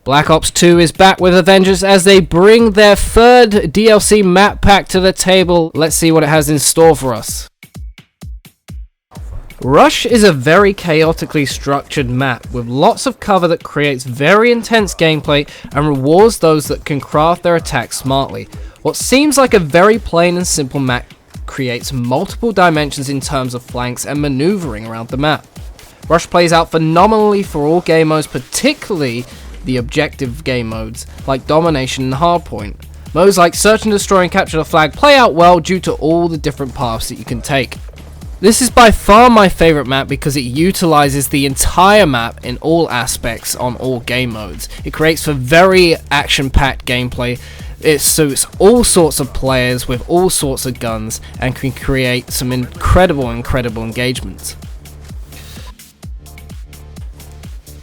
Black Ops 2 is back with a vengeance as they bring their third DLC map pack to the table. Let's see what it has in store for us. Rush is a very chaotically structured map with lots of cover that creates very intense gameplay and rewards those that can craft their attacks smartly. What seems like a very plain and simple map creates multiple dimensions in terms of flanks and maneuvering around the map. Rush plays out phenomenally for all game modes, particularly the objective game modes like Domination and Hardpoint. Modes like Search and Destroy and Capture the Flag play out well due to all the different paths that you can take. This is by far my favourite map because it utilises the entire map in all aspects on all game modes. It creates for very action-packed gameplay. It suits all sorts of players with all sorts of guns and can create some incredible engagements.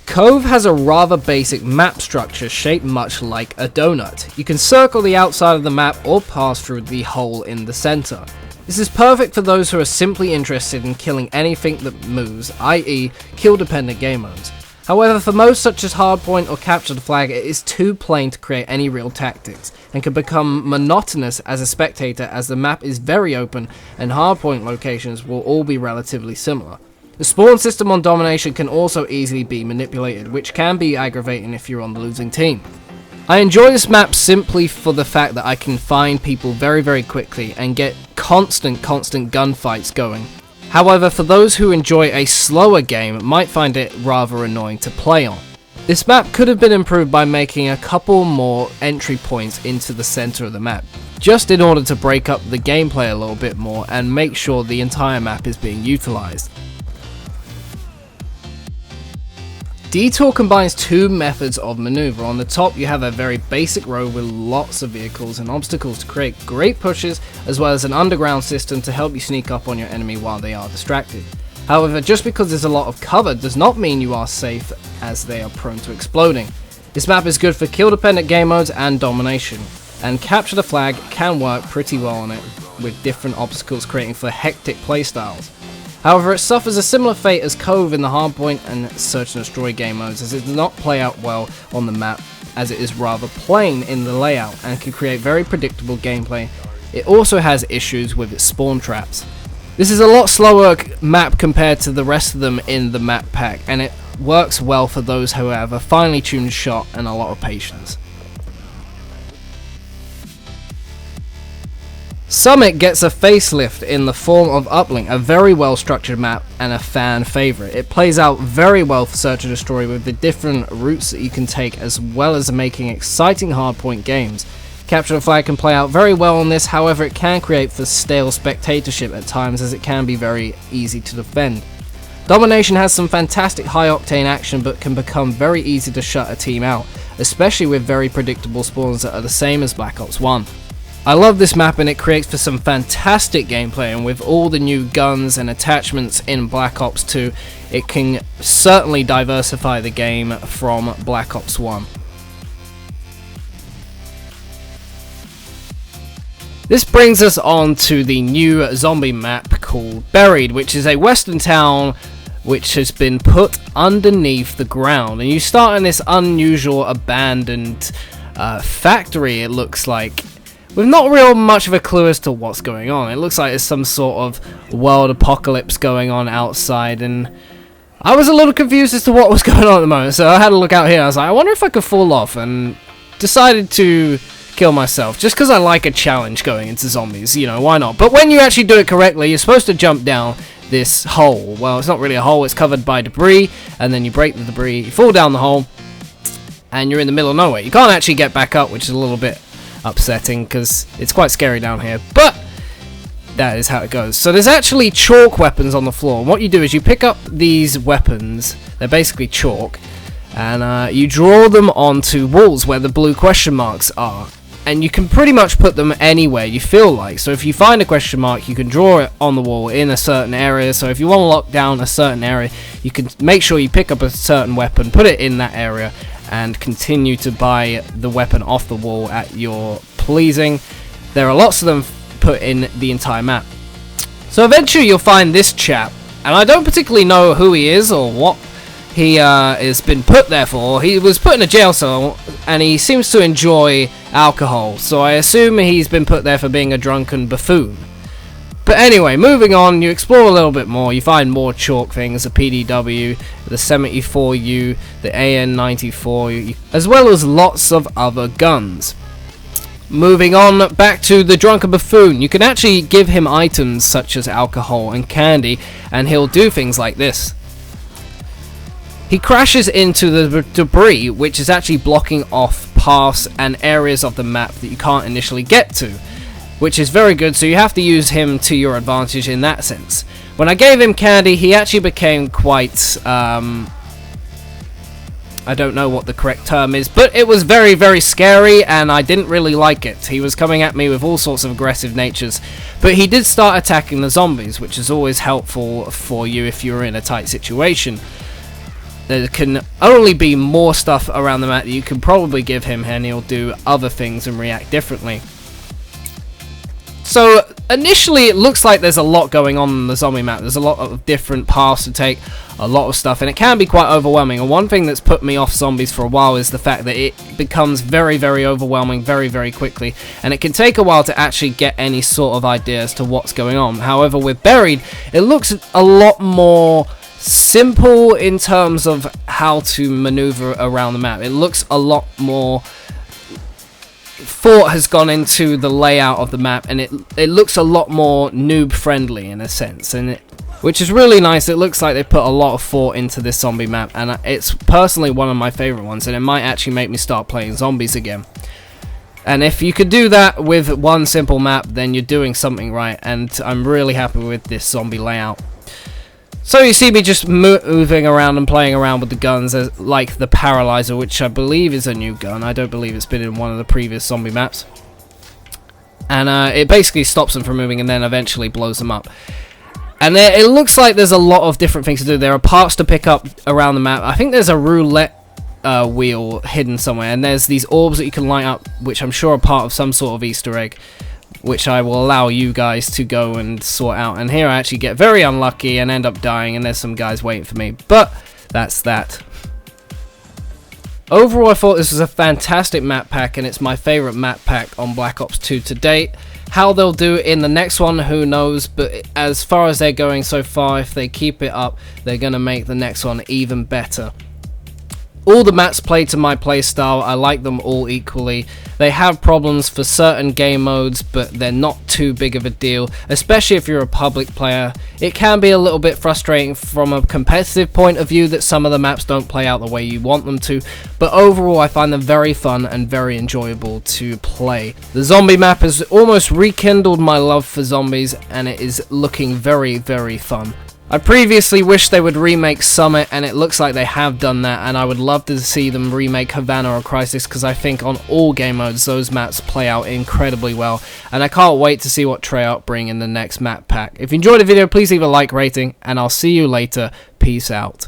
Cove has a rather basic map structure shaped much like a donut. You can circle the outside of the map or pass through the hole in the center. This is perfect for those who are simply interested in killing anything that moves, i.e. kill-dependent game modes. However, for modes such as Hardpoint or Capture the Flag, it is too plain to create any real tactics, and can become monotonous as a spectator as the map is very open and Hardpoint locations will all be relatively similar. The spawn system on Domination can also easily be manipulated, which can be aggravating if you're on the losing team. I enjoy this map simply for the fact that I can find people very quickly and get constant gunfights going. However, for those who enjoy a slower game, might find it rather annoying to play on. This map could have been improved by making a couple more entry points into the center of the map, just in order to break up the gameplay a little bit more and make sure the entire map is being utilized. Detour combines two methods of maneuver. On the top you have a very basic road with lots of vehicles and obstacles to create great pushes, as well as an underground system to help you sneak up on your enemy while they are distracted. However, just because there's a lot of cover does not mean you are safe, as they are prone to exploding. This map is good for kill dependent game modes and Domination, and Capture the Flag can work pretty well on it with different obstacles creating for hectic playstyles. However, it suffers a similar fate as Cove in the Hardpoint and Search and Destroy game modes, as it does not play out well on the map, as it is rather plain in the layout and can create very predictable gameplay. It also has issues with its spawn traps. This is a lot slower map compared to the rest of them in the map pack, and it works well for those who have a finely tuned shot and a lot of patience. Summit gets a facelift in the form of Uplink, a very well structured map and a fan favourite. It plays out very well for Search and Destroy with the different routes that you can take, as well as making exciting hardpoint games. Capture the Flag can play out very well on this, however it can create for stale spectatorship at times, as it can be very easy to defend. Domination has some fantastic high octane action, but can become very easy to shut a team out, especially with very predictable spawns that are the same as Black Ops 1. I love this map, and it creates for some fantastic gameplay, and with all the new guns and attachments in Black Ops 2, it can certainly diversify the game from Black Ops 1. This brings us on to the new zombie map called Buried, which is a western town which has been put underneath the ground, and you start in this unusual abandoned factory, it looks like, with not real much of a clue as to what's going on. It looks like there's some sort of world apocalypse going on outside, and I was a little confused as to what was going on at the moment, so I had a look out here. I was like, I wonder if I could fall off, and decided to kill myself, just because I like a challenge going into zombies, you know, why not? But when you actually do it correctly, you're supposed to jump down this hole. Well, it's not really a hole, it's covered by debris, and then you break the debris, you fall down the hole, and you're in the middle of nowhere. You can't actually get back up, which is a little bit upsetting because it's quite scary down here, but that is how it goes. So there's actually chalk weapons on the floor, and what you do is you pick up these weapons, they're basically chalk, and you draw them onto walls where the blue question marks are, and you can pretty much put them anywhere you feel like. So if you find a question mark, you can draw it on the wall in a certain area. So if you want to lock down a certain area, you can make sure you pick up a certain weapon, put it in that area, and continue to buy the weapon off the wall at your pleasing. There are lots of them put in the entire map. So eventually you'll find this chap, and I don't particularly know who he is or what he has been put there for. He was put in a jail cell, and he seems to enjoy alcohol, so I assume he's been put there for being a drunken buffoon. But anyway, moving on, you explore a little bit more, you find more chalk things, the PDW, the 74U, the AN94, as well as lots of other guns. Moving on, back to the drunken buffoon, you can actually give him items such as alcohol and candy, and he'll do things like this. He crashes into the debris, which is actually blocking off paths and areas of the map that you can't initially get to, which is very good, so you have to use him to your advantage in that sense. When I gave him candy, he actually became quite, I don't know what the correct term is, but it was very, very scary, and I didn't really like it. He was coming at me with all sorts of aggressive natures, but he did start attacking the zombies, which is always helpful for you if you're in a tight situation. There can only be more stuff around the map that you can probably give him, and he'll do other things and react differently. So, initially it looks like there's a lot going on in the zombie map. There's a lot of different paths to take, a lot of stuff, and it can be quite overwhelming. And one thing that's put me off zombies for a while is the fact that it becomes very, very overwhelming very, very quickly, and it can take a while to actually get any sort of idea as to what's going on. However, with Buried, it looks a lot more simple in terms of how to maneuver around the map. It looks a lot more thought has gone into the layout of the map, and it looks a lot more noob friendly in a sense, and which is really nice. It looks like they put a lot of thought into this zombie map, and it's personally one of my favorite ones, and it might actually make me start playing zombies again. And if you could do that with one simple map, then you're doing something right, and I'm really happy with this zombie layout. So you see me just moving around and playing around with the guns, like the Paralyzer, which I believe is a new gun. I don't believe it's been in one of the previous zombie maps. And it basically stops them from moving and then eventually blows them up. And it looks like there's a lot of different things to do. There are parts to pick up around the map. I think there's a roulette wheel hidden somewhere, and there's these orbs that you can light up, which I'm sure are part of some sort of Easter egg, which I will allow you guys to go and sort out. And here I actually get very unlucky and end up dying, and there's some guys waiting for me, but that's that. Overall, I thought this was a fantastic map pack, and it's my favorite map pack on Black Ops 2 to date. How they'll do in the next one, who knows, but as far as they're going so far, if they keep it up, they're going to make the next one even better. All the maps play to my playstyle. I like them all equally. They have problems for certain game modes, but they're not too big of a deal, especially if you're a public player. It can be a little bit frustrating from a competitive point of view that some of the maps don't play out the way you want them to, but overall I find them very fun and very enjoyable to play. The zombie map has almost rekindled my love for zombies, and it is looking very, very fun. I previously wished they would remake Summit, and it looks like they have done that, and I would love to see them remake Havana or Crisis, because I think on all game modes those maps play out incredibly well, and I can't wait to see what Treyarch bring in the next map pack. If you enjoyed the video, please leave a like rating, and I'll see you later. Peace out.